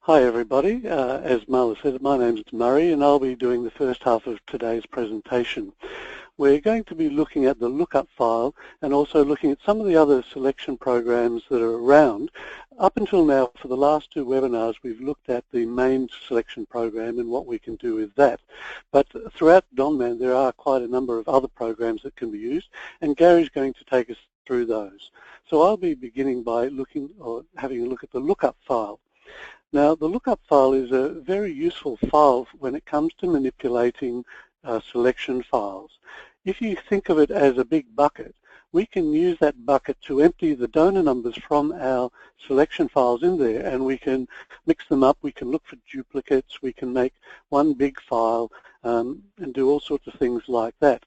Hi everybody, as Marla said, my name is Murray and I'll be doing the first half of today's presentation. We're going to be looking at the Lookup File and also looking at some of the other selection programs that are around. Up until now, for the last two webinars, we've looked at the main selection program and what we can do with that. But throughout Donman, there are quite a number of other programs that can be used, and Gary's going to take us through those. So I'll be beginning by having a look at the Lookup File. Now, the Lookup File is a very useful file when it comes to manipulating selection files. If you think of it as a big bucket, we can use that bucket to empty the donor numbers from our selection files in there, and we can mix them up, we can look for duplicates, we can make one big file and do all sorts of things like that.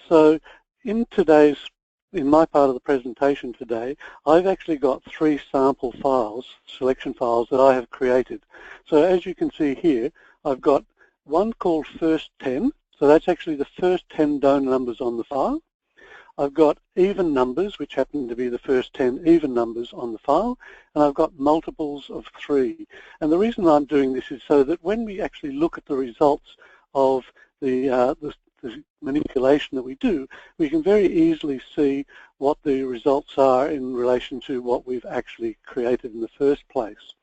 So in my part of the presentation today, I've actually got 3 sample files, selection files, that I have created. So as you can see here, I've got one called First 10, so that's actually the first 10 donor numbers on the file. I've got even numbers, which happen to be the first 10 even numbers on the file, and I've got multiples of 3. And the reason I'm doing this is so that when we actually look at the results of the manipulation that we do, we can very easily see what the results are in relation to what we've actually created in the first place.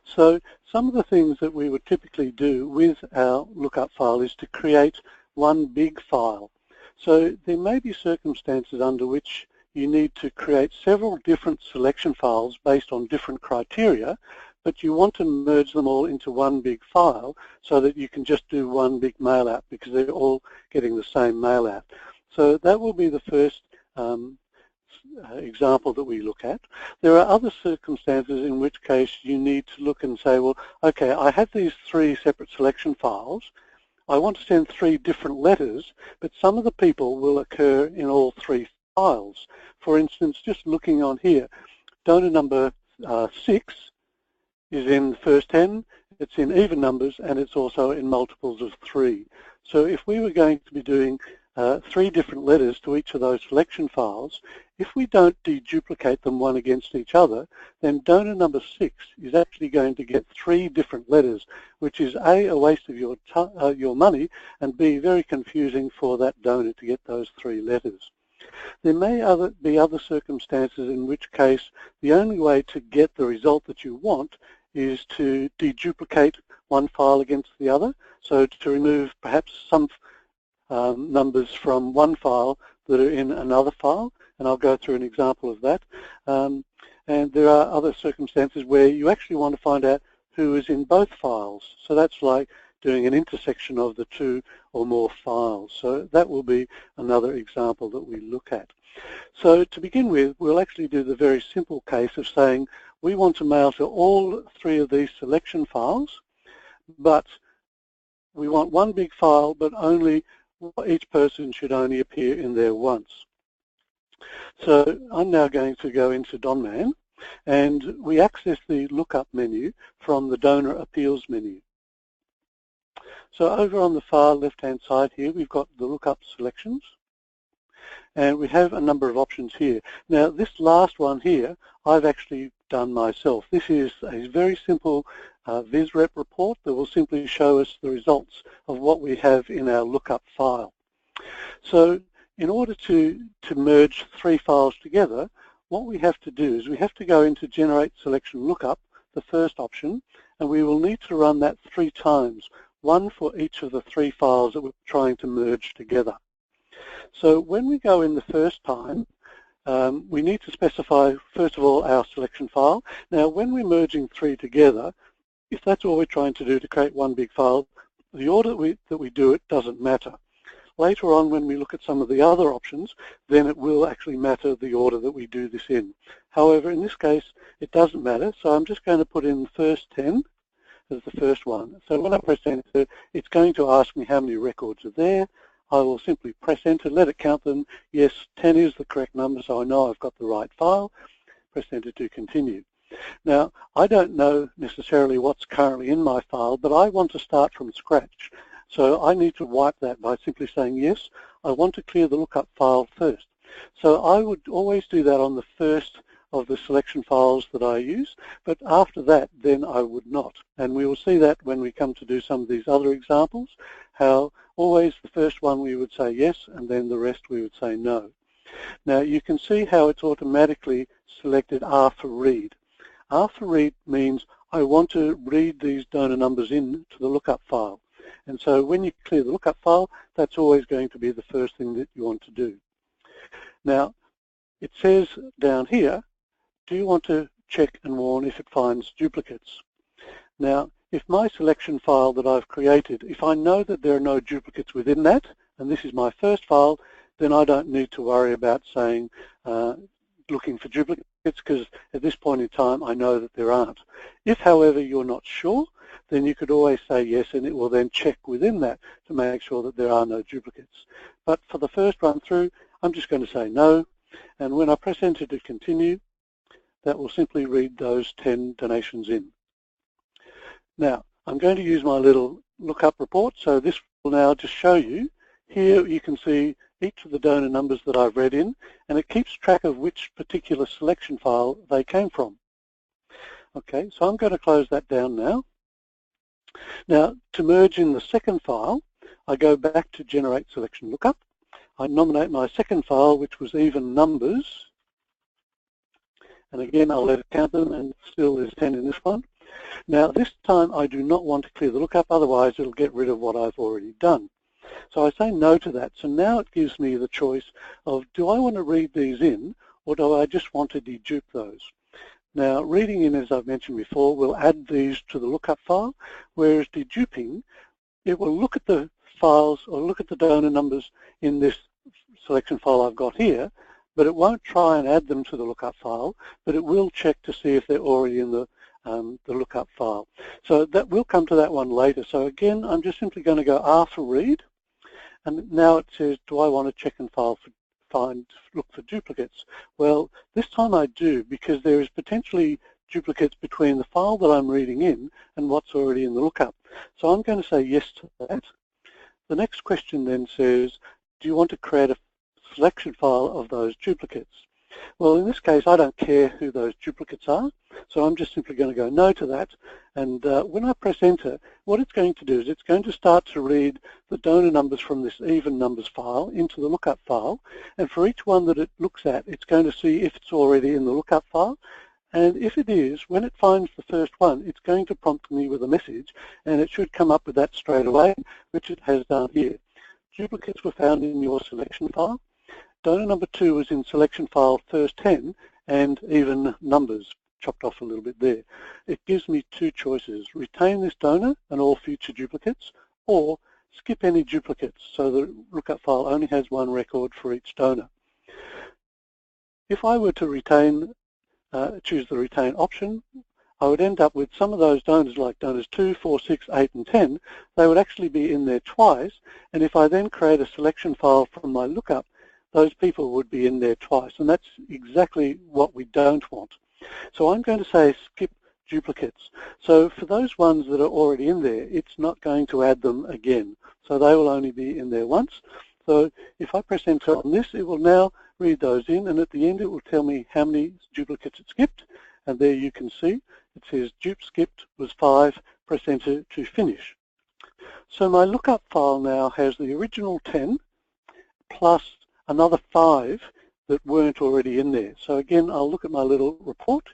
So some of the things that we would typically do with our lookup file is to create one big file. So there may be circumstances under which you need to create several different selection files based on different criteria, but you want to merge them all into one big file so that you can just do one big mail out because they're all getting the same mail out. So that will be the first example that we look at. There are other circumstances in which case you need to look and say, well, okay, I have these 3 separate selection files. I want to send 3 different letters, but some of the people will occur in all 3 files. For instance, just looking on here, donor number 6 is in the first 10, it's in even numbers, and it's also in multiples of 3. So if we were going to be doing 3 different letters to each of those selection files, if we don't deduplicate them one against each other, then donor number 6 is actually going to get 3 different letters, which is A, a waste of your money, and B, very confusing for that donor to get those 3 letters. There may be other circumstances in which case the only way to get the result that you want is to deduplicate one file against the other, so to remove perhaps some numbers from one file that are in another file, and I'll go through an example of that. And there are other circumstances where you actually want to find out who is in both files, so that's like doing an intersection of the 2 or more files. So that will be another example that we look at. So to begin with, we'll actually do the very simple case of saying we want to mail to all 3 of these selection files, but we want one big file, but each person should only appear in there once. So I'm now going to go into Donman, and we access the lookup menu from the donor appeals menu. So over on the far left-hand side here, we've got the lookup selections, and we have a number of options here. Now, this last one here, I've actually done myself. This is a very simple VisRep report that will simply show us the results of what we have in our lookup file. So in order to merge 3 files together, what we have to do is we have to go into Generate Selection Lookup, the first option, and we will need to run that 3 times, one for each of the 3 files that we're trying to merge together. So when we go in the first time, we need to specify, first of all, our selection file. Now, when we're merging 3 together, if that's all we're trying to do to create one big file, the order that we do it doesn't matter. Later on, when we look at some of the other options, then it will actually matter the order that we do this in. However, in this case, it doesn't matter, so I'm just going to put in the first 10 as the first one. So when I press enter, it's going to ask me how many records are there. I will simply press enter, let it count them. Yes, 10 is the correct number, so I know I've got the right file. Press enter to continue. Now, I don't know necessarily what's currently in my file, but I want to start from scratch. So I need to wipe that by simply saying, yes, I want to clear the lookup file first. So I would always do that on the first of the selection files that I use, but after that then I would not. And we will see that when we come to do some of these other examples, how always the first one we would say yes and then the rest we would say no. Now you can see how it's automatically selected R for read. R for read means I want to read these donor numbers into the lookup file. And so when you clear the lookup file, that's always going to be the first thing that you want to do. Now, it says down here, do you want to check and warn if it finds duplicates? Now, if my selection file that I've created, if I know that there are no duplicates within that, and this is my first file, then I don't need to worry about saying looking for duplicates, because at this point in time I know that there aren't. If, however, you're not sure, then you could always say yes, and it will then check within that to make sure that there are no duplicates. But for the first run through, I'm just going to say no, and when I press enter to continue, that will simply read those 10 donations in. Now, I'm going to use my little lookup report, so this will now just show you. Here you can see each of the donor numbers that I've read in, and it keeps track of which particular selection file they came from. Okay, so I'm going to close that down now. Now, to merge in the second file, I go back to Generate Selection Lookup. I nominate my second file, which was even numbers. And again, I'll let it count them, and still there's 10 in this one. Now, this time I do not want to clear the lookup, otherwise it'll get rid of what I've already done. So I say no to that. So now it gives me the choice of, do I want to read these in, or do I just want to dedupe those? Now, reading in, as I've mentioned before, will add these to the lookup file, whereas deduping, it will look at the files or look at the donor numbers in this selection file I've got here, but it won't try and add them to the lookup file, but it will check to see if they're already in the lookup file. So that we'll come to that one later. So again, I'm just simply going to go R for read, and now it says, do I want to check and look for duplicates? Well, this time I do, because there is potentially duplicates between the file that I'm reading in and what's already in the lookup. So I'm going to say yes to that. The next question then says, do you want to create a selection file of those duplicates? Well, in this case, I don't care who those duplicates are, so I'm just simply going to go no to that. And when I press enter, what it's going to do is it's going to start to read the donor numbers from this even numbers file into the lookup file. And for each one that it looks at, it's going to see if it's already in the lookup file. And if it is, when it finds the first one, it's going to prompt me with a message, and it should come up with that straight away, which it has done here. Duplicates were found in your selection file. Donor number 2 was in selection file first 10, and even numbers, chopped off a little bit there. It gives me two choices: retain this donor and all future duplicates, or skip any duplicates, so the lookup file only has one record for each donor. If I were to retain, choose the retain option, I would end up with some of those donors, like donors 2, 4, 6, 8, and 10. They would actually be in there twice, and if I then create a selection file from my lookup, those people would be in there twice, and that's exactly what we don't want. So I'm going to say skip duplicates. So for those ones that are already in there, it's not going to add them again. So they will only be in there once. So if I press enter on this, it will now read those in, and at the end it will tell me how many duplicates it skipped. And there you can see it says dupe skipped was 5, press enter to finish. So my lookup file now has the original 10 plus another 5 that weren't already in there. So again, I'll look at my little report,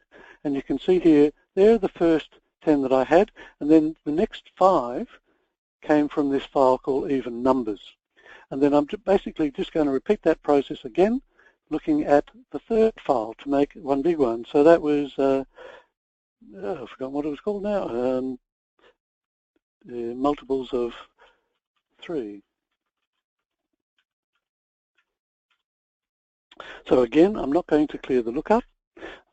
and you can see here, there are the first 10 that I had, and then the next 5 came from this file called even numbers. And then I'm basically just going to repeat that process again, looking at the third file to make one big one. So that was, I've forgotten what it was called now, multiples of 3. So again, I'm not going to clear the lookup.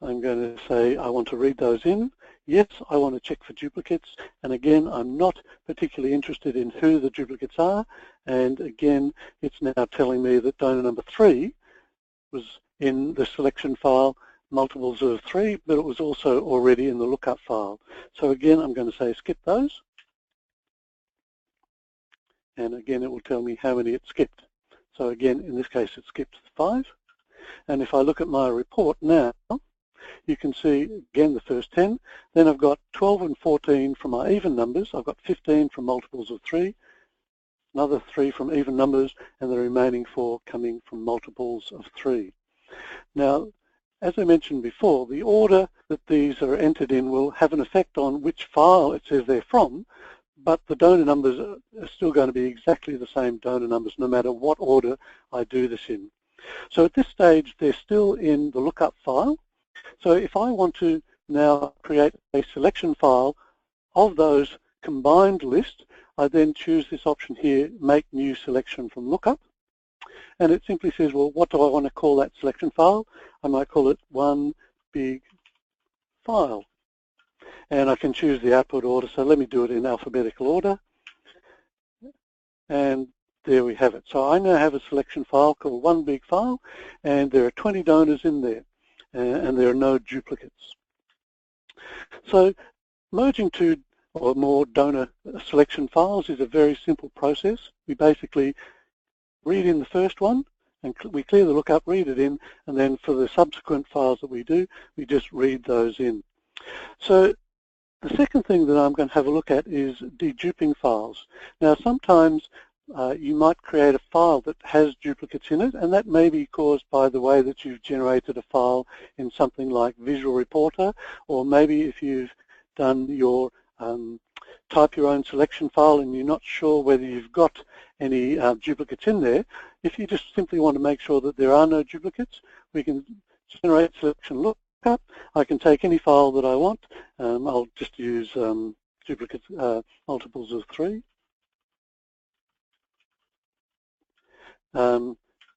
I'm going to say I want to read those in. Yes, I want to check for duplicates. And again, I'm not particularly interested in who the duplicates are. And again, it's now telling me that donor number 3 was in the selection file, multiples of 3, but it was also already in the lookup file. So again, I'm going to say skip those. And again, it will tell me how many it skipped. So again, in this case, it skipped 5. And if I look at my report now, you can see again the first 10. Then I've got 12 and 14 from my even numbers. I've got 15 from multiples of 3, another 3 from even numbers, and the remaining 4 coming from multiples of 3. Now, as I mentioned before, the order that these are entered in will have an effect on which file it says they're from, but the donor numbers are still going to be exactly the same donor numbers no matter what order I do this in. So at this stage, they're still in the lookup file. So if I want to now create a selection file of those combined lists, I then choose this option here, Make New Selection from Lookup. And it simply says, well, what do I want to call that selection file? I might call it One Big File. And I can choose the output order. So let me do it in alphabetical order. And there we have it. So I now have a selection file called One Big File, and there are 20 donors in there, and there are no duplicates. So merging two or more donor selection files is a very simple process. We basically read in the first one, and we clear the lookup, read it in, and then for the subsequent files that we do, we just read those in. So the second thing that I'm going to have a look at is deduping files. Now sometimes you might create a file that has duplicates in it, and that may be caused by the way that you've generated a file in something like Visual Reporter, or maybe if you've done your type your own selection file and you're not sure whether you've got any duplicates in there. If you just simply want to make sure that there are no duplicates, we can generate selection lookup. I can take any file that I want. I'll just use duplicates, multiples of 3.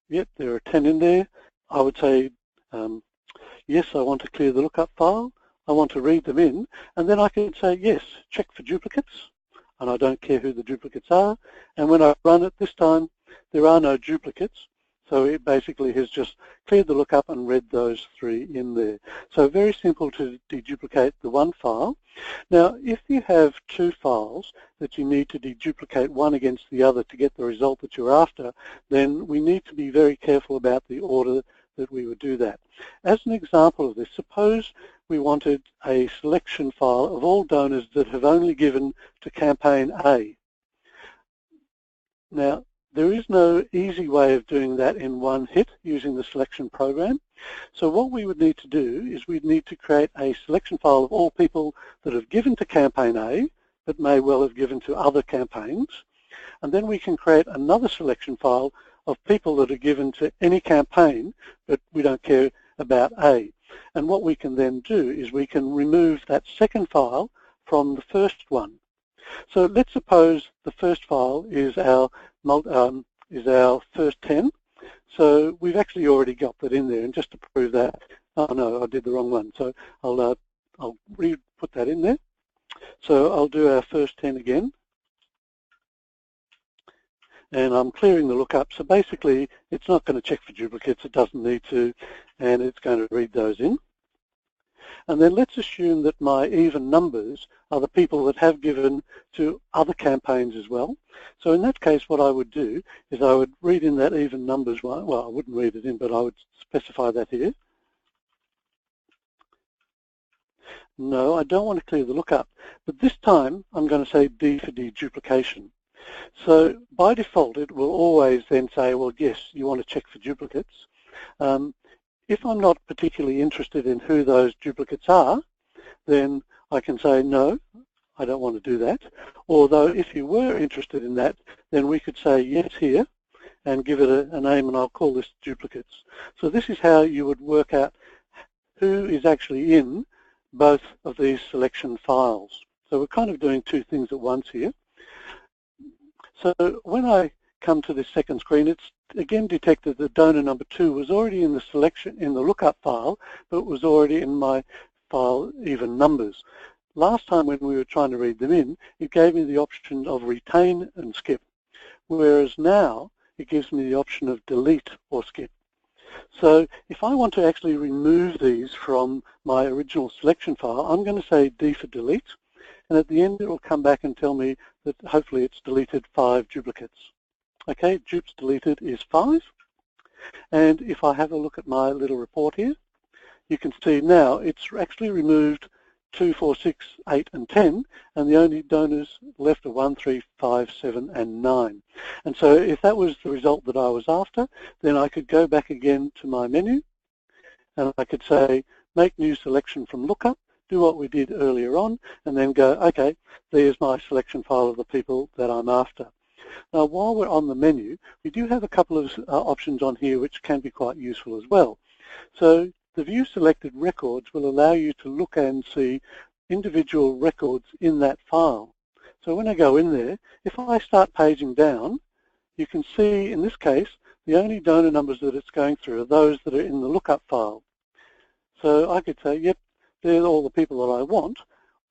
Yep, there are 10 in there. I would say, yes, I want to clear the lookup file. I want to read them in, and then I can say, yes, check for duplicates, and I don't care who the duplicates are. And when I run it this time, there are no duplicates, so it basically has just cleared the lookup and read those 3 in there. So very simple to deduplicate the one file. Now, if you have 2 files that you need to deduplicate one against the other to get the result that you're after, then we need to be very careful about the order that we would do that. As an example of this, suppose we wanted a selection file of all donors that have only given to campaign A. Now, there is no easy way of doing that in one hit using the selection program. So what we would need to do is we'd need to create a selection file of all people that have given to campaign A, but may well have given to other campaigns. And then we can create another selection file of people that are given to any campaign, but we don't care about A. And what we can then do is we can remove that second file from the first one. So let's suppose the first file is our first 10. So we've actually already got that in there, and just to prove that, oh no, I did the wrong one. So I'll re-put that in there. So I'll do our first 10 again. And I'm clearing the lookup. So basically, it's not going to check for duplicates. It doesn't need to, and it's going to read those in. And then let's assume that my even numbers are the people that have given to other campaigns as well. So in that case, what I would do is I would read in that even numbers one. Well, I wouldn't read it in, but I would specify that here. No, I don't want to clear the lookup. But this time, I'm going to say D for deduplication. So by default, it will always then say, well, yes, you want to check for duplicates. If I'm not particularly interested in who those duplicates are, then I can say, no, I don't want to do that. Although if you were interested in that, then we could say yes here and give it a name, and I'll call this duplicates. So this is how you would work out who is actually in both of these selection files. So we're kind of doing 2 things at once here. So when I come to this second screen, it's again detected that donor number 2 was already in the selection in the lookup file, but was already in my file even numbers. Last time when we were trying to read them in, it gave me the option of retain and skip, whereas now it gives me the option of delete or skip. So if I want to actually remove these from my original selection file, I'm going to say D for delete, and at the end it will come back and tell me that hopefully it's deleted 5 duplicates. Okay, dupes deleted is 5. And if I have a look at my little report here, you can see now it's actually removed 2, 4, 6, 8 and 10, and the only donors left are 1, 3, 5, 7 and 9. And so if that was the result that I was after, then I could go back again to my menu and I could say make new selection from lookup, do what we did earlier on, and then go, okay, there's my selection file of the people that I'm after. Now, while we're on the menu, we do have a couple of options on here which can be quite useful as well. So the View Selected Records will allow you to look and see individual records in that file. So when I go in there, if I start paging down, you can see in this case the only donor numbers that it's going through are those that are in the lookup file. So I could say, yep, they're all the people that I want,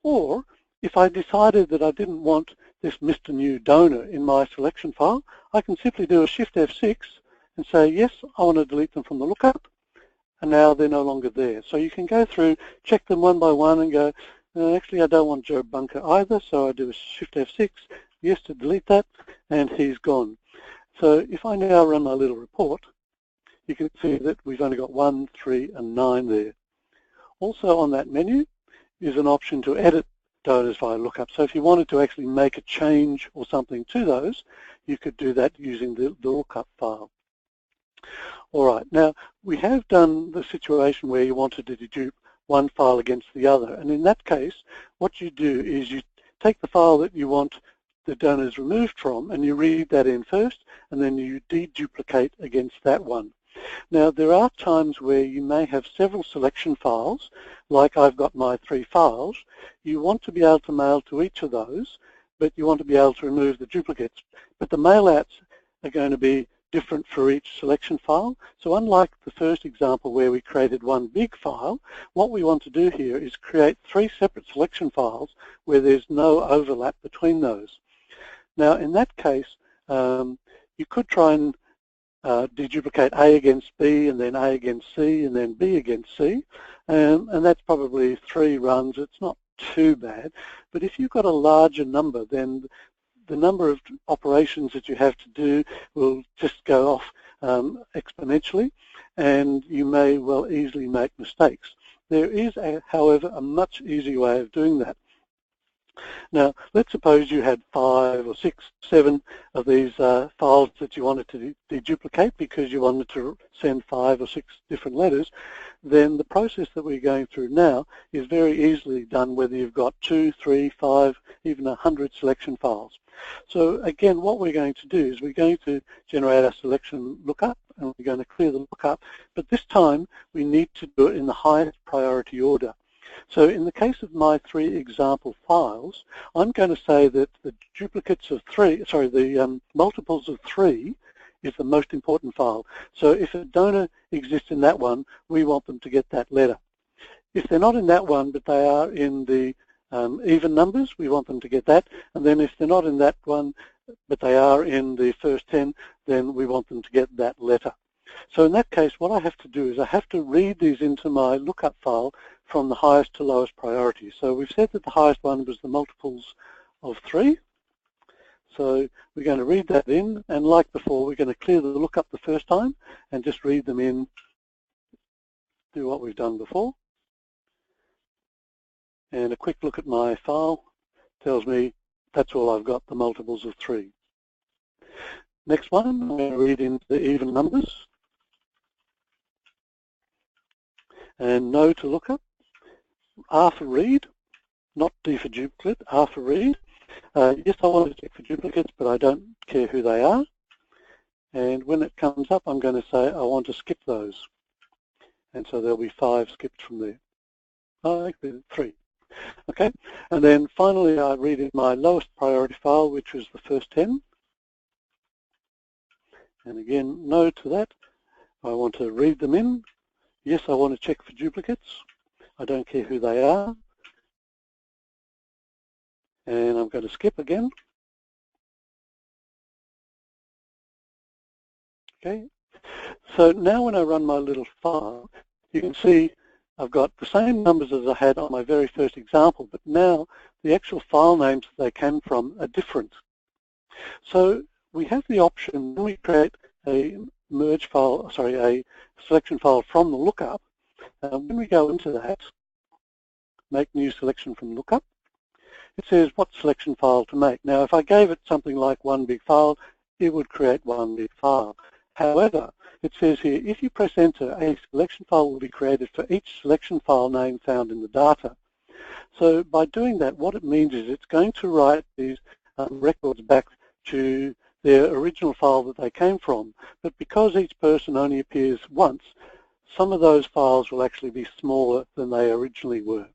or if I decided that I didn't want this Mr. New Donor in my selection file, I can simply do a Shift F6 and say, yes, I want to delete them from the lookup, and now they're no longer there. So you can go through, check them one by one and go, actually I don't want Joe Bunker either, so I do a Shift F6, yes to delete that, and he's gone. So if I now run my little report, you can see that we've only got 1, 3 and 9 there. Also on that menu is an option to edit donors via lookup. So if you wanted to actually make a change or something to those, you could do that using the lookup file. All right, now we have done the situation where you wanted to dedupe one file against the other, and in that case what you do is you take the file that you want the donors removed from and you read that in first, and then you deduplicate against that one. Now there are times where you may have several selection files, like I've got my 3 files. You want to be able to mail to each of those, but you want to be able to remove the duplicates. But the mail-outs are going to be different for each selection file. So unlike the first example where we created one big file, what we want to do here is create 3 separate selection files where there's no overlap between those. Now in that case, you could try and deduplicate A against B and then A against C and then B against C, and that's probably 3 runs. It's not too bad, but if you've got a larger number, then the number of operations that you have to do will just go off exponentially, and you may well easily make mistakes. There is, however, a much easier way of doing that. Now, let's suppose you had 5 or 6, 7 of these files that you wanted to deduplicate because you wanted to send 5 or 6 different letters. Then the process that we're going through now is very easily done whether you've got 2, 3, 5, even 100 selection files. So again, what we're going to do is we're going to generate our selection lookup, and we're going to clear the lookup, but this time we need to do it in the highest priority order. So in the case of my 3 example files, I'm going to say that the duplicates of 3, sorry, the multiples of 3 is the most important file. So if a donor exists in that one, we want them to get that letter. If they're not in that one, but they are in the even numbers, we want them to get that. And then if they're not in that one, but they are in the first 10, then we want them to get that letter. So in that case, what I have to do is I have to read these into my lookup file from the highest to lowest priority. So we've said that the highest one was the multiples of 3. So we're going to read that in, and like before, we're going to clear the lookup the first time and just read them in, do what we've done before. And a quick look at my file tells me that's all I've got, the multiples of 3. Next one, I'm going to read into the even numbers. And no to lookup. R for read, not D for duplicate, R for read. Yes, I want to check for duplicates, but I don't care who they are. And when it comes up, I'm going to say I want to skip those. And so there'll be 5 skipped from there. Actually 3. Okay, and then finally I read in my lowest priority file, which was the first 10. And again, no to that. I want to read them in. Yes, I want to check for duplicates. I don't care who they are. And I'm going to skip again. Okay, so now when I run my little file, you can see I've got the same numbers as I had on my very first example, but now the actual file names that they came from are different. So we have the option when we create a merge file, sorry, a selection file from the lookup, When we go into that, make new selection from lookup, it says what selection file to make. Now, if I gave it something like one big file, it would create one big file. However, it says here, if you press enter, a selection file will be created for each selection file name found in the data. So by doing that, what it means is it's going to write these records back to their original file that they came from. But because each person only appears once, some of those files will actually be smaller than they originally were.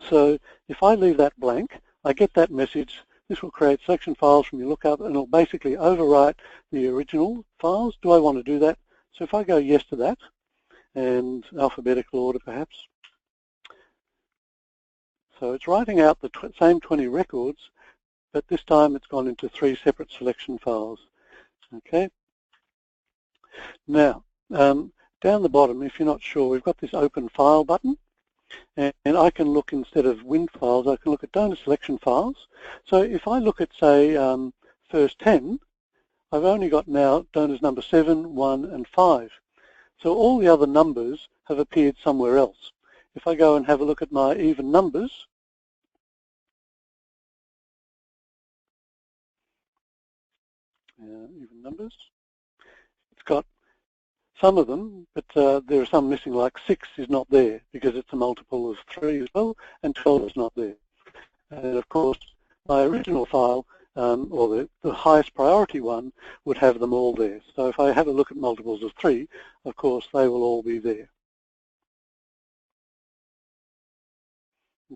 So if I leave that blank, I get that message. This will create selection files from your lookup, and it'll basically overwrite the original files. Do I want to do that? So if I go yes to that, and alphabetical order perhaps. So it's writing out the same 20 records, but this time it's gone into 3 separate selection files. Okay. Now, down the bottom, if you're not sure, we've got this open file button. And I can look, instead of WIN files, I can look at donor selection files. So if I look at, say, first 10, I've only got now donors number 7, 1, and 5. So all the other numbers have appeared somewhere else. If I go and have a look at my even numbers, it's got some of them, but there are some missing, like 6 is not there because it's a multiple of 3 as well, and 12 is not there. And of course, my original file, or the highest priority one, would have them all there. So if I have a look at multiples of 3, of course, they will all be there.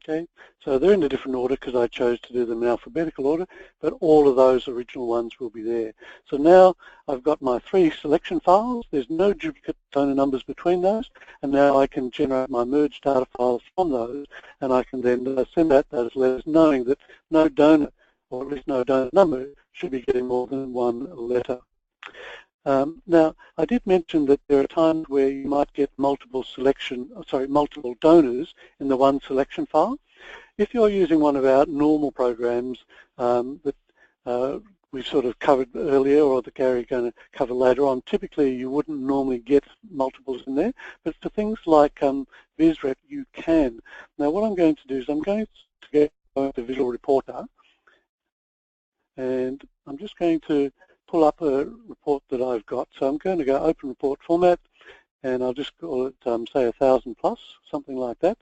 Okay, so they're in a different order because I chose to do them in alphabetical order, but all of those original ones will be there. So now I've got my 3 selection files. There's no duplicate donor numbers between those, and now I can generate my merged data files from those, and I can then send out those letters knowing that no donor, or at least no donor number, should be getting more than 1 letter. Now, I did mention that there are times where you might get multiple donors in the one selection file. If you're using one of our normal programs that we sort of covered earlier, or that Gary's going to cover later on, typically you wouldn't normally get multiples in there, but for things like VisRep, you can. Now, what I'm going to do is I'm going to go to Visual Reporter, and I'm just going to pull up a report that I've got. So I'm going to go Open Report Format, and I'll just call it, say, 1,000 plus, something like that.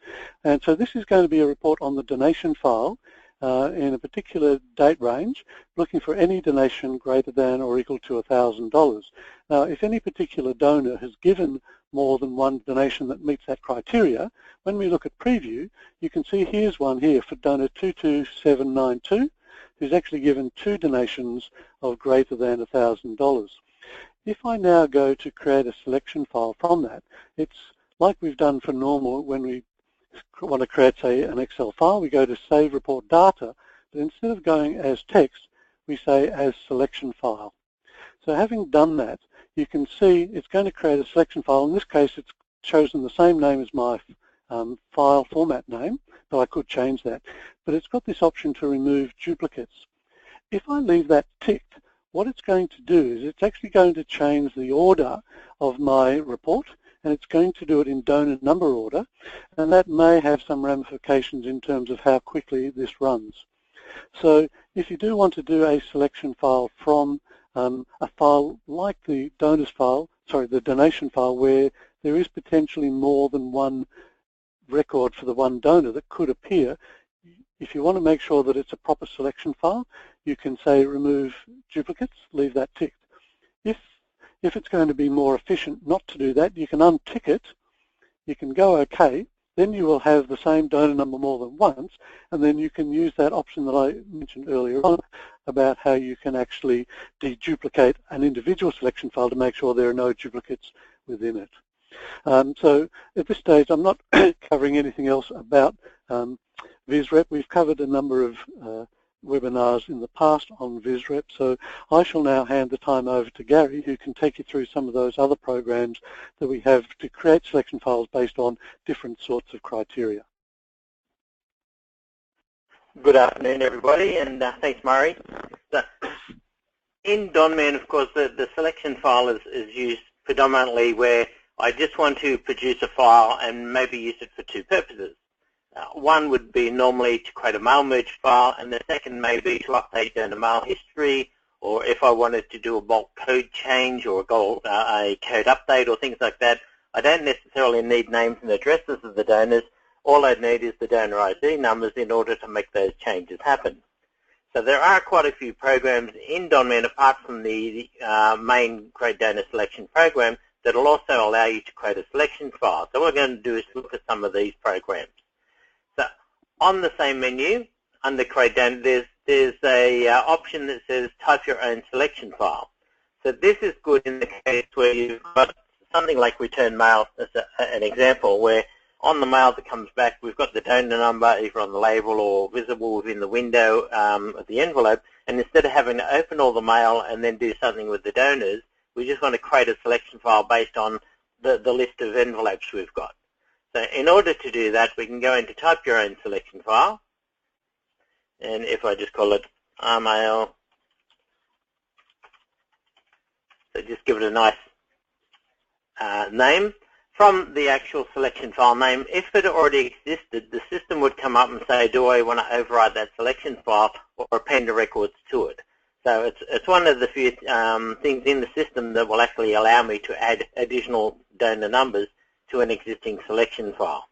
And so this is going to be a report on the donation file in a particular date range, looking for any donation greater than or equal to $1,000. Now, if any particular donor has given more than one donation that meets that criteria, when we look at preview, you can see here's one here for donor 22792. Who's actually given 2 donations of greater than $1,000. If I now go to create a selection file from that, it's like we've done for normal when we want to create, say, an Excel file. We go to Save Report Data, but instead of going as text, we say as selection file. So having done that, you can see it's going to create a selection file. In this case, it's chosen the same name as my file format name, though I could change that. But it's got this option to remove duplicates. If I leave that ticked, what it's going to do is it's actually going to change the order of my report, and it's going to do it in donor number order, and that may have some ramifications in terms of how quickly this runs. So if you do want to do a selection file from a file like the the donation file, where there is potentially more than one record for the one donor that could appear, if you want to make sure that it's a proper selection file, you can say remove duplicates, leave that ticked. If it's going to be more efficient not to do that, you can untick it, you can go OK, then you will have the same donor number more than once, and then you can use that option that I mentioned earlier on about how you can actually deduplicate an individual selection file to make sure there are no duplicates within it. So at this stage, I'm not covering anything else about VisRep. We've covered a number of webinars in the past on VisRep, so I shall now hand the time over to Gary, who can take you through some of those other programs that we have to create selection files based on different sorts of criteria. Good afternoon, everybody, and thanks, Murray. In Donman, of course, the selection file is used predominantly where I just want to produce a file and maybe use it for two purposes. One would be normally to create a mail merge file, and the second may be to update donor mail history, or if I wanted to do a bulk code change or a code update or things like that. I don't necessarily need names and addresses of the donors. All I need is the donor ID numbers in order to make those changes happen. So there are quite a few programs in Donman, apart from the main Create Donor Selection program, that will also allow you to create a selection file. So what we're going to do is look at some of these programs. So on the same menu, under Create Donor, there's a option that says type your own selection file. So this is good in the case where you've got something like return mail as an example, where on the mail that comes back, we've got the donor number either on the label or visible within the window of the envelope, and instead of having to open all the mail and then do something with the donors, we just want to create a selection file based on the list of envelopes we've got. So in order to do that, we can go into type your own selection file, and if I just call it rmail, so just give it a nice name. From the actual selection file name, if it already existed, the system would come up and say, do I want to override that selection file or append the records to it? So it's one of the few things in the system that will actually allow me to add additional donor numbers to an existing selection file.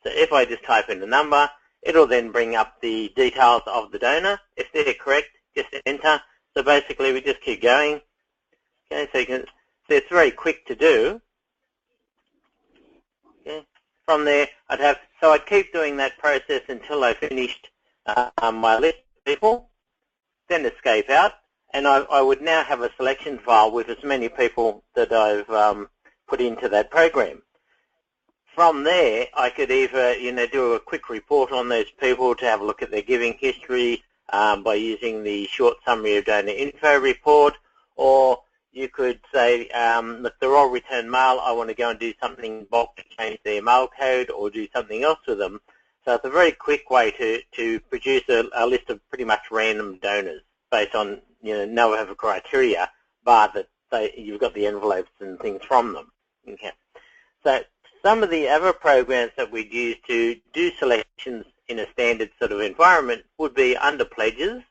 So if I just type in the number, it'll then bring up the details of the donor. If they're correct, just enter. So basically we just keep going. Okay, so you can see it's very quick to do. Okay. From there, I'd keep doing that process until I finished my list of people, then escape out, and I would now have a selection file with as many people that I've put into that program. From there, I could either do a quick report on those people to have a look at their giving history by using the short summary of donor info report, or you could say, look, they're all return mail, I want to go and do something bulk to change their mail code or do something else with them. So it's a very quick way to produce a list of pretty much random donors based on, no other criteria, but that you've got the envelopes and things from them. Okay. So some of the other programs that we'd use to do selections in a standard sort of environment would be under pledges.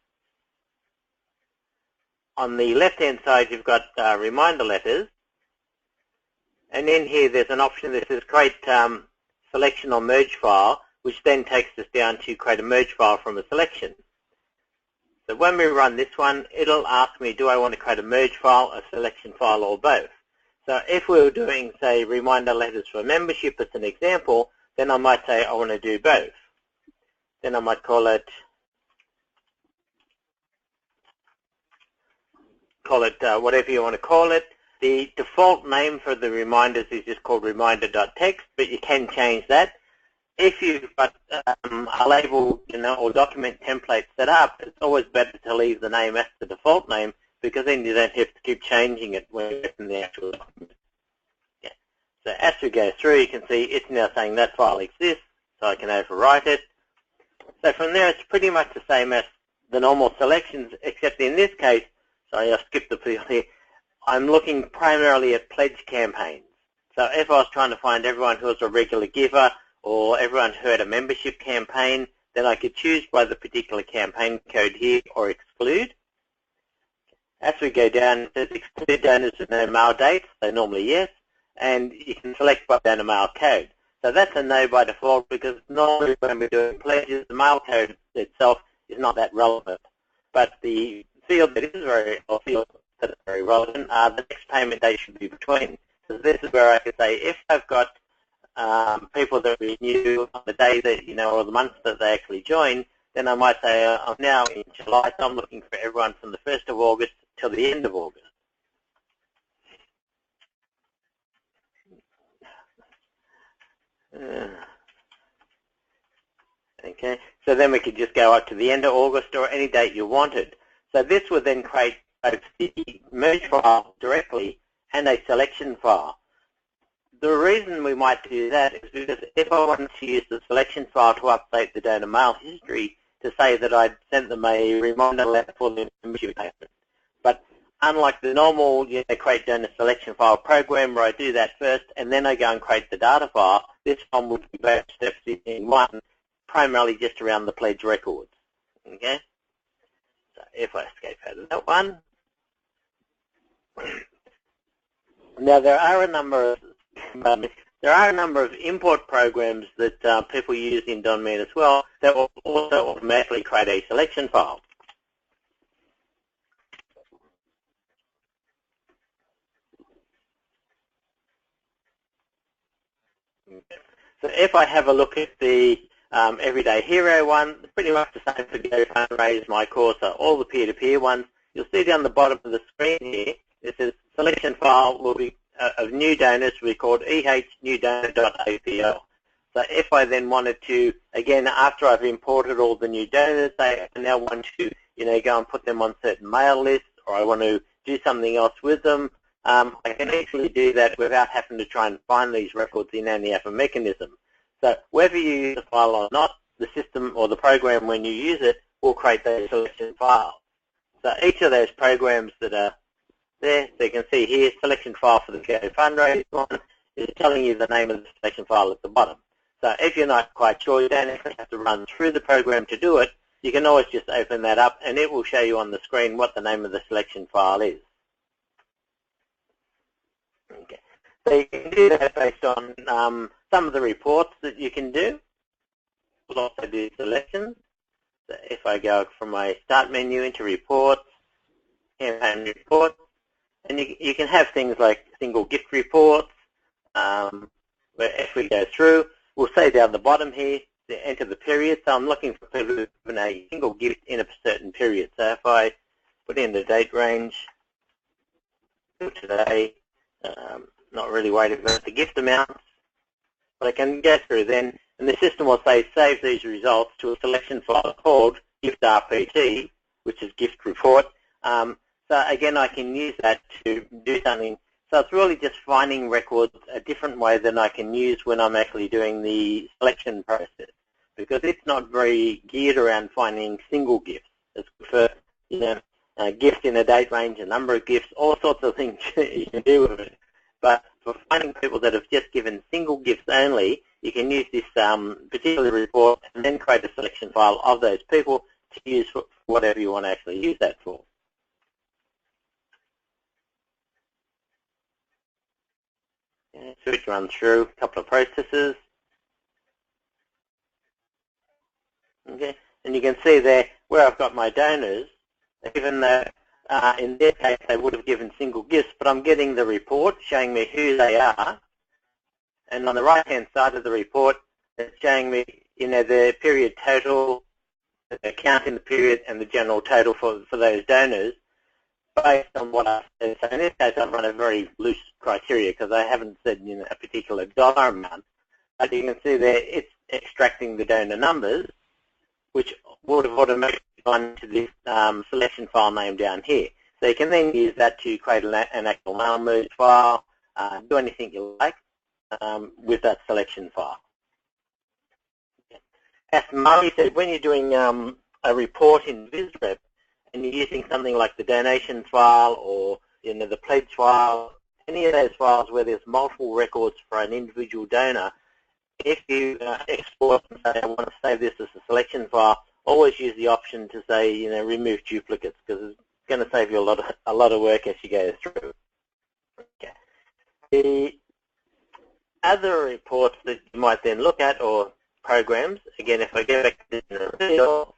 On the left-hand side, you've got reminder letters. And in here, there's an option that says create selection or merge file, which then takes us down to create a merge file from a selection. So when we run this one, it'll ask me, do I want to create a merge file, a selection file, or both? So if we were doing, say, reminder letters for membership as an example, then I might say I want to do both. Then I might call it whatever you want to call it. The default name for the reminders is just called reminder.txt, but you can change that. If you've got a label, or document template set up, it's always better to leave the name as the default name, because then you don't have to keep changing it when you're in the actual document. Yeah. So as we go through, you can see it's now saying that file exists, so I can overwrite it. So from there, it's pretty much the same as the normal selections, except in this case, sorry, I skipped the field here. I'm looking primarily at pledge campaigns. So if I was trying to find everyone who was a regular giver or everyone who had a membership campaign, then I could choose by the particular campaign code here or exclude. As we go down, it says exclude donors with no mail dates, so normally yes, and you can select by donor mail code. So that's a no by default, because normally when we're doing pledges, the mail code itself is not that relevant. But the field that is very relevant are the next payment date should be between. So this is where I could say if I've got people that renew on the day that, or the month that they actually join, then I might say I'm now in July, so I'm looking for everyone from the 1st of August till the end of August. Okay, so then we could just go up to the end of August or any date you wanted. So this would then create both the merge file directly and a selection file. The reason we might do that is because if I wanted to use the selection file to update the donor mail history to say that I'd sent them a reminder letter for their membership payment, but unlike the normal create donor selection file program where I do that first and then I go and create the data file, this one would be both steps in one, primarily just around the pledge records. Okay? So if I escape out of that one. Now there are a number of import programs that people use in Donman as well that will also automatically create a selection file. So if I have a look at the Everyday Hero one, pretty much the same for Go Fundraise, My Course, all the peer-to-peer ones. You'll see down the bottom of the screen here, it says selection file will be of new donors will be called ehnewdonor.apl. So if I then wanted to, again, after I've imported all the new donors, I now want to, go and put them on certain mail lists, or I want to do something else with them, I can easily do that without having to try and find these records in any other mechanism. So whether you use the file or not, the system or the program when you use it will create those selection files. So each of those programs that are there, so you can see here, selection file for the Go Fundraise one is telling you the name of the selection file at the bottom. So if you're not quite sure, you don't actually have to run through the program to do it. You can always just open that up and it will show you on the screen what the name of the selection file is. Okay. So you can do that based on some of the reports that you can do. We'll also do selections. So if I go from my start menu into reports, campaign reports, and you can have things like single gift reports, where if we go through, we'll say down the bottom here, to enter the period. So I'm looking for people who've given a single gift in a certain period. So if I put in the date range, today, not really worried about the gift amounts, but I can go through then, and the system will say save these results to a selection file called gift RPT, which is gift report. So again, I can use that to do something. So it's really just finding records a different way than I can use when I'm actually doing the selection process, because it's not very geared around finding single gifts. It's for, a gift in a date range, a number of gifts, all sorts of things you can do with it. But for finding people that have just given single gifts only, you can use this particular report and then create a selection file of those people to use for whatever you want to actually use that for. Okay, so we can run through a couple of processes. Okay, and you can see there where I've got my donors, even though in their case they would have given single gifts, but I'm getting the report showing me who they are, and on the right-hand side of the report, it's showing me, the period total, the count in the period, and the general total for those donors, based on what I've said. So in this case, I've run a very loose criteria because I haven't said a particular dollar amount. But you can see there, it's extracting the donor numbers, which would have automatically gone to this selection file name down here. So you can then use that to create an actual mail merge file, do anything you like with that selection file. As Murray said, when you're doing a report in VizRep and you're using something like the donations file or the pledge file, any of those files where there's multiple records for an individual donor, if you export and say, I want to save this as a selection file, always use the option to say, remove duplicates, because it's going to save you a lot of work as you go through. Okay. The other reports that you might then look at, or programs, again, if I go back to the reveal,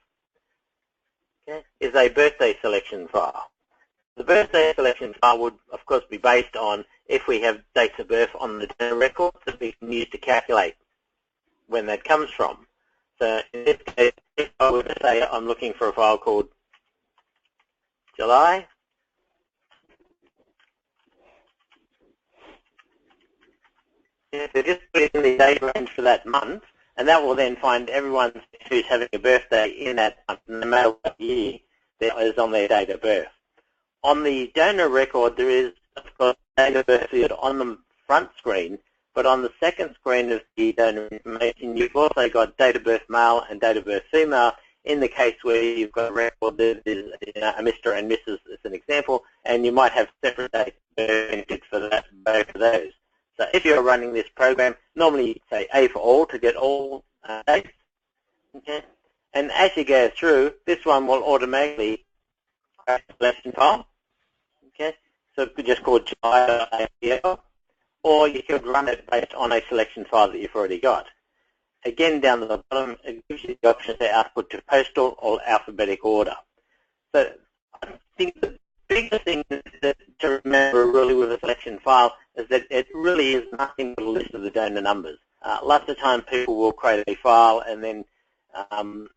okay, is a birthday selection file. The birthday selection file would, of course, be based on if we have dates of birth on the donor records that we can use to calculate when that comes from. So in this case, if I were to say I'm looking for a file called July, so just put in the date range for that month, and that will then find everyone who's having a birthday in that month, no matter what year that is on their date of birth. On the donor record, there is, of course, date of birth field on the front screen, but on the second screen of the donor information, you've also got date of birth male and date of birth female in the case where you've got a record that is a Mr. and Mrs. as an example, and you might have separate dates entered for that, both of those. So if you're running this program, normally you'd say A for all to get all dates. Okay? And as you go through, this one will automatically create a selection file. Okay? So it could just call July.apl, or you could run it based on a selection file that you've already got. Again, down at the bottom, it gives you the option to output to postal or alphabetic order. So I think the biggest thing to remember really with a selection file is that it really is nothing but a list of the donor numbers. Lots of time people will create a file and then go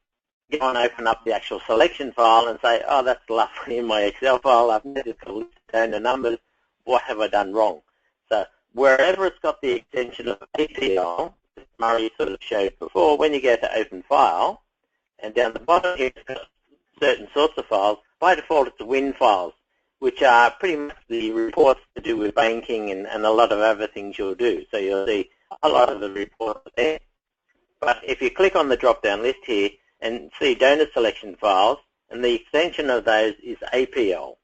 and open up the actual selection file and say, oh, that's lovely in my Excel file. I've never got a list of donor numbers. What have I done wrong? So wherever it's got the extension of APL, Murray sort of showed before, when you go to open file, and down the bottom here it's got certain sorts of files, by default it's the WIN files, which are pretty much the reports to do with banking and a lot of other things you'll do. So you'll see a lot of the reports there. But if you click on the drop-down list here and see donor selection files, and the extension of those is APL.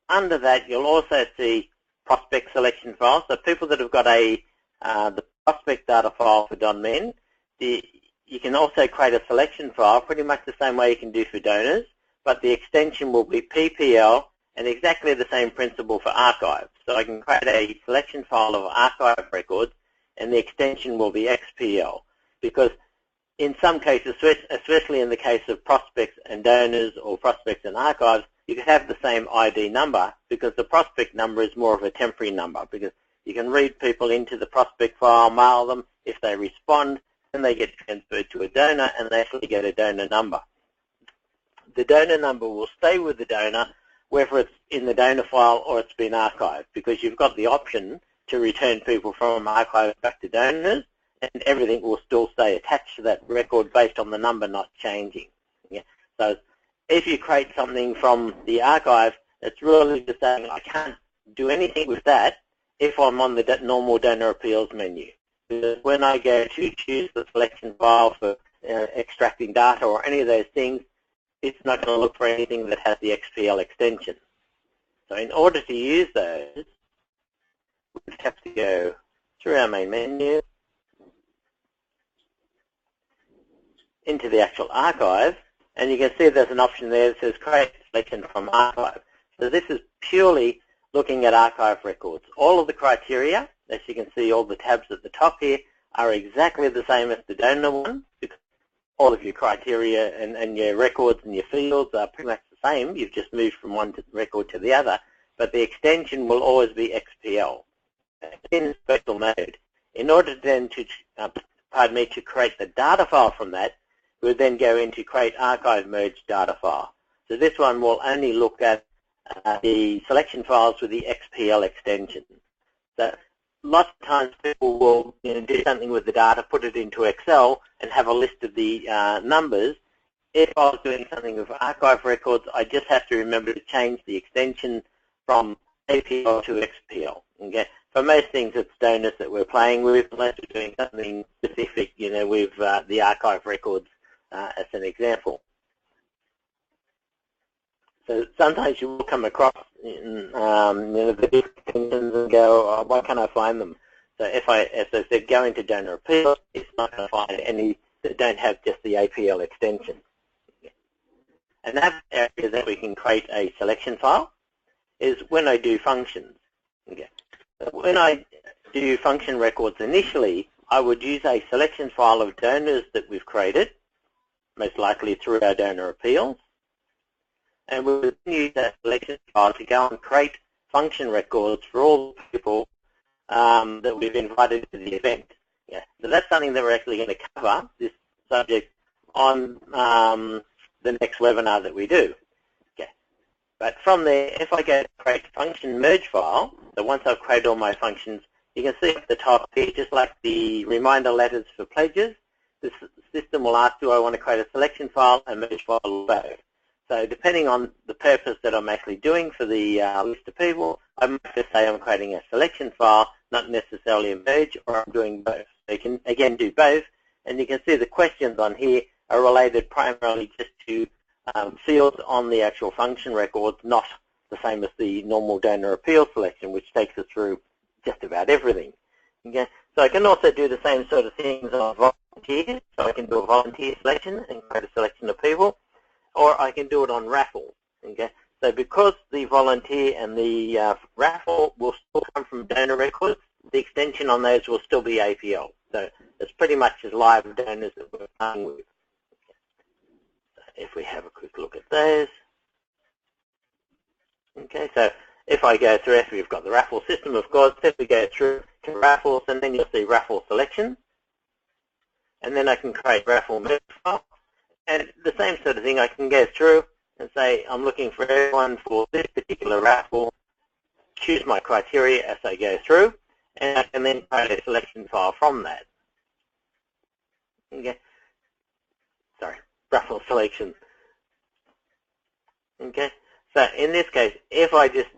Under that you'll also see prospect selection files. So people that have got the prospect data file for Donman, you can also create a selection file pretty much the same way you can do for donors, but the extension will be PPL and exactly the same principle for archive. So I can create a selection file of archive records and the extension will be XPL, because in some cases, especially in the case of prospects and donors or prospects and archives, you can have the same ID number because the prospect number is more of a temporary number, because you can read people into the prospect file, mail them. If they respond, then they get transferred to a donor and they actually get a donor number. The donor number will stay with the donor whether it's in the donor file or it's been archived, because you've got the option to return people from archive back to donors, and everything will still stay attached to that record based on the number not changing. Yeah? So if you create something from the archive, it's really just saying I can't do anything with that if I'm on the normal donor appeals menu. Because when I go to choose the selection file for extracting data or any of those things, it's not going to look for anything that has the XPL extension. So in order to use those, we have to go through our main menu into the actual archive, and you can see there's an option there that says create selection from archive. So this is purely looking at archive records. All of the criteria, as you can see, all the tabs at the top here, are exactly the same as the donor one, because all of your criteria and your records and your fields are pretty much the same. You've just moved from one record to the other, but the extension will always be XPL. In special mode, in order then to, to create the data file from that, we'll then go into create archive merge data file. So this one will only look at the selection files with the XPL extension. So lots of times people will do something with the data, put it into Excel, and have a list of the numbers. If I was doing something with archive records, I just have to remember to change the extension from APL to XPL. Okay? For most things, it's donors that we're playing with, unless we're doing something specific, with the archive records as an example. So sometimes you will come across the different extensions and go, oh, why can't I find them? So if as I said, go into donor appeals, it's not going to find any that don't have just the APL extension. Another area that we can create a selection file is when I do functions. Okay. So when I do function records initially, I would use a selection file of donors that we've created, most likely through our donor appeals, and we would use that selection file to go and create function records for all the people that we've invited to the event. Yeah. So that's something that we're actually going to cover, this subject, on the next webinar that we do. Okay. But from there, if I go to create function merge file, so once I've created all my functions, you can see at the top here, just like the reminder letters for pledges, the system will ask, do I want to create a selection file and merge file or both? So depending on the purpose that I'm actually doing for the list of people, I might just say I'm creating a selection file, not necessarily a merge, or I'm doing both. So you can, again, do both, and you can see the questions on here are related primarily just to fields on the actual function records, not the same as the normal donor appeal selection, which takes us through just about everything. Okay? So I can also do the same sort of things on volunteers. So I can do a volunteer selection and create a selection of people, or I can do it on Raffle. Okay? So because the volunteer and the Raffle will still come from donor records, the extension on those will still be APL. So it's pretty much as live donors that we're playing with. So if we have a quick look at those. Okay, so if I go through, after we've got the Raffle system, of course, if we go through to Raffles, and then you'll see Raffle Selection, and then I can create Raffle merge file, and the same sort of thing, I can go through and say I'm looking for everyone for this particular Raffle, choose my criteria as I go through, and I can then create a selection file from that. Okay, sorry, Raffle Selection. Okay, so in this case, if I just,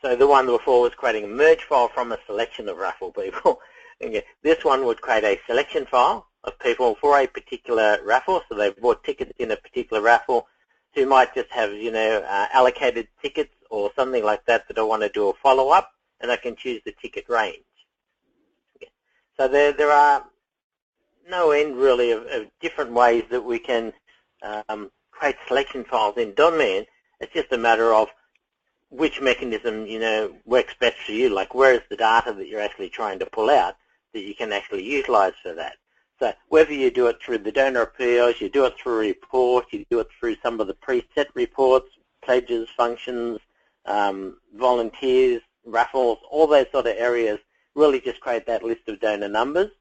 so the one before was creating a merge file from a selection of Raffle people. Okay, this one would create a selection file of people for a particular Raffle, so they've bought tickets in a particular Raffle, who might just have, you know, allocated tickets or something like that that I want to do a follow-up, and I can choose the ticket range. Okay. So there are no end really of different ways that we can create selection files in Donman. It's just a matter of which mechanism, you know, works best for you, like where is the data that you're actually trying to pull out that you can actually utilize for that. So whether you do it through the donor appeals, you do it through a report, you do it through some of the preset reports, pledges, functions, volunteers, raffles, all those sort of areas, really just create that list of donor numbers.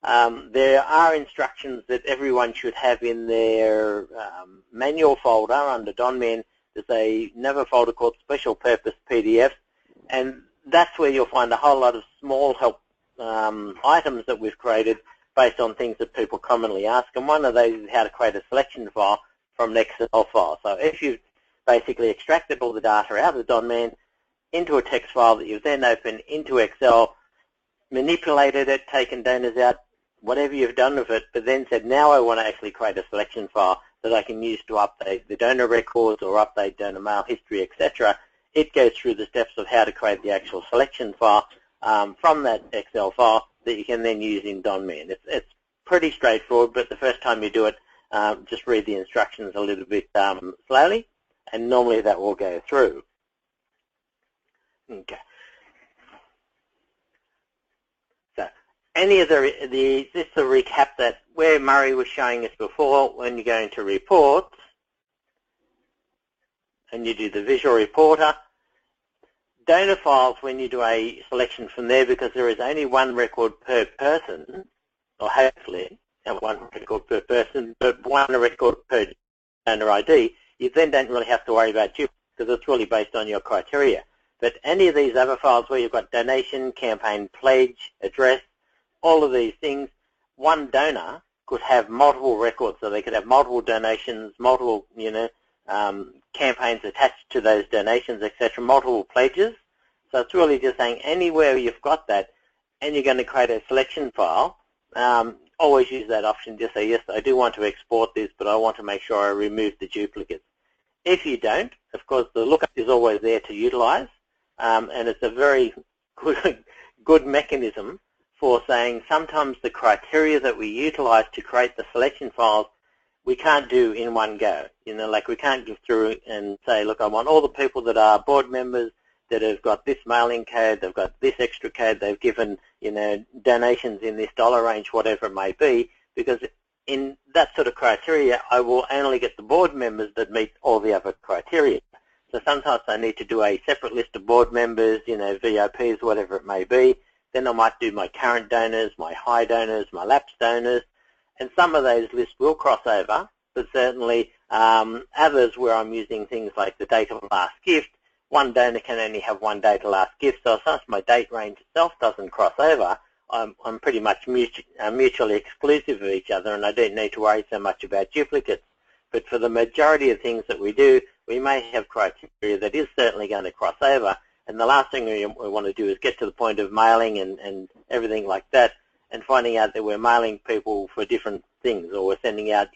There are instructions that everyone should have in their manual folder under Donman. There's another folder called Special Purpose PDFs, and that's where you'll find a whole lot of small help items that we've created based on things that people commonly ask, and one of those is how to create a selection file from an Excel file. So if you've basically extracted all the data out of Donman into a text file that you've then opened into Excel, manipulated it, taken donors out, whatever you've done with it, but then said, now I want to actually create a selection file that I can use to update the donor records or update donor mail history, etc. It goes through the steps of how to create the actual selection file from that Excel file that you can then use in Donman. It's pretty straightforward, but the first time you do it, just read the instructions a little bit slowly, and normally that will go through. Okay. So any of just to recap that, where Murray was showing us before, when you go into reports and you do the visual reporter, donor files, when you do a selection from there, because there is only one record per person, or hopefully not one record per person, but one record per donor ID, you then don't really have to worry about duplicates because it's really based on your criteria. But any of these other files where you've got donation, campaign, pledge, address, all of these things, one donor could have multiple records, so they could have multiple donations, multiple, campaigns attached to those donations, etc., multiple pledges. So it's really just saying anywhere you've got that and you're going to create a selection file, always use that option. Just say, yes, I do want to export this, but I want to make sure I remove the duplicates. If you don't, of course, the lookup is always there to utilize, and it's a very good mechanism for saying sometimes the criteria that we utilize to create the selection files we can't do in one go. Like we can't go through and say, look, I want all the people that are board members that have got this mailing code, they've got this extra code, they've given, donations in this dollar range, whatever it may be, because in that sort of criteria, I will only get the board members that meet all the other criteria. So sometimes I need to do a separate list of board members, VIPs, whatever it may be. Then I might do my current donors, my high donors, my lapsed donors, and some of those lists will cross over, but certainly others where I'm using things like the date of last gift, one donor can only have one date of last gift, so since my date range itself doesn't cross over, I'm pretty much mutually exclusive of each other, and I don't need to worry so much about duplicates. But for the majority of things that we do, we may have criteria that is certainly going to cross over, and the last thing we want to do is get to the point of mailing and everything like that, and finding out that we're mailing people for different things, or we're sending out,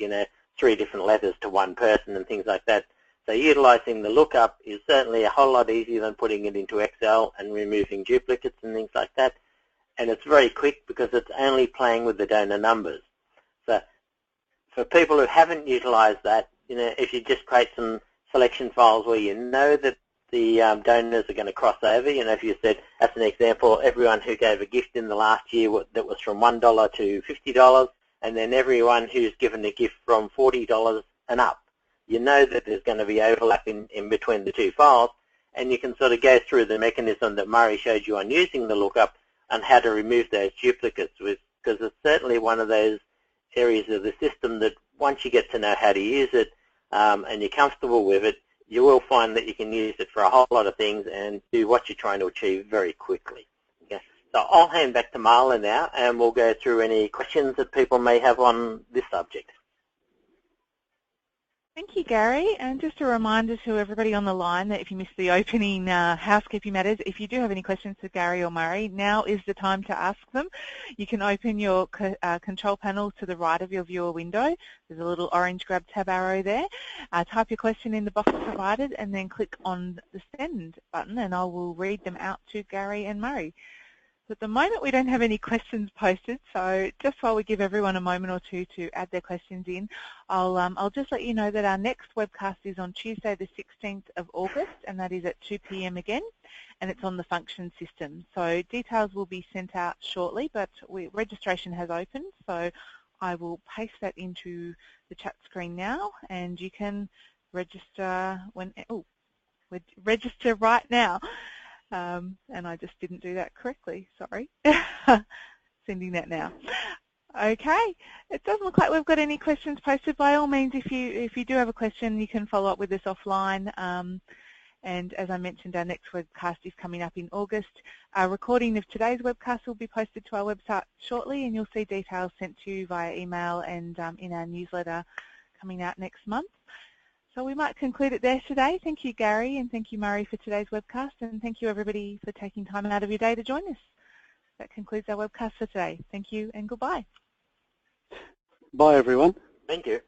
3 different letters to one person and things like that. So utilizing the lookup is certainly a whole lot easier than putting it into Excel and removing duplicates and things like that. And it's very quick because it's only playing with the donor numbers. So for people who haven't utilized that, if you just create some selection files where you know that the donors are going to cross over, if you said, as an example, everyone who gave a gift in the last year that was from $1 to $50, and then everyone who's given a gift from $40 and up, you know that there's going to be overlap in between the 2 files, and you can sort of go through the mechanism that Murray showed you on using the lookup and how to remove those duplicates, because it's certainly one of those areas of the system that once you get to know how to use it and you're comfortable with it, you will find that you can use it for a whole lot of things and do what you're trying to achieve very quickly. Okay? So I'll hand back to Marla now, and we'll go through any questions that people may have on this subject. Thank you, Gary. And just a reminder to everybody on the line that if you missed the opening housekeeping matters, if you do have any questions for Gary or Murray, now is the time to ask them. You can open your control panel to the right of your viewer window. There's a little orange grab tab arrow there. Type your question in the box provided and then click on the send button, and I will read them out to Gary and Murray. At the moment, we don't have any questions posted, so just while we give everyone a moment or two to add their questions in, I'll just let you know that our next webcast is on Tuesday the 16th of August, and that is at 2 p.m. again, and it's on the function system. So details will be sent out shortly, but registration has opened, so I will paste that into the chat screen now, and you can register register right now. And I just didn't do that correctly, sorry. Sending that now. Okay, it doesn't look like we've got any questions posted. By all means, if you do have a question, you can follow up with us offline. And as I mentioned, our next webcast is coming up in August. A recording of today's webcast will be posted to our website shortly, and you'll see details sent to you via email and in our newsletter coming out next month. So we might conclude it there today. Thank you, Gary, and thank you, Murray, for today's webcast, and thank you, everybody, for taking time out of your day to join us. That concludes our webcast for today. Thank you and goodbye. Bye, everyone. Thank you.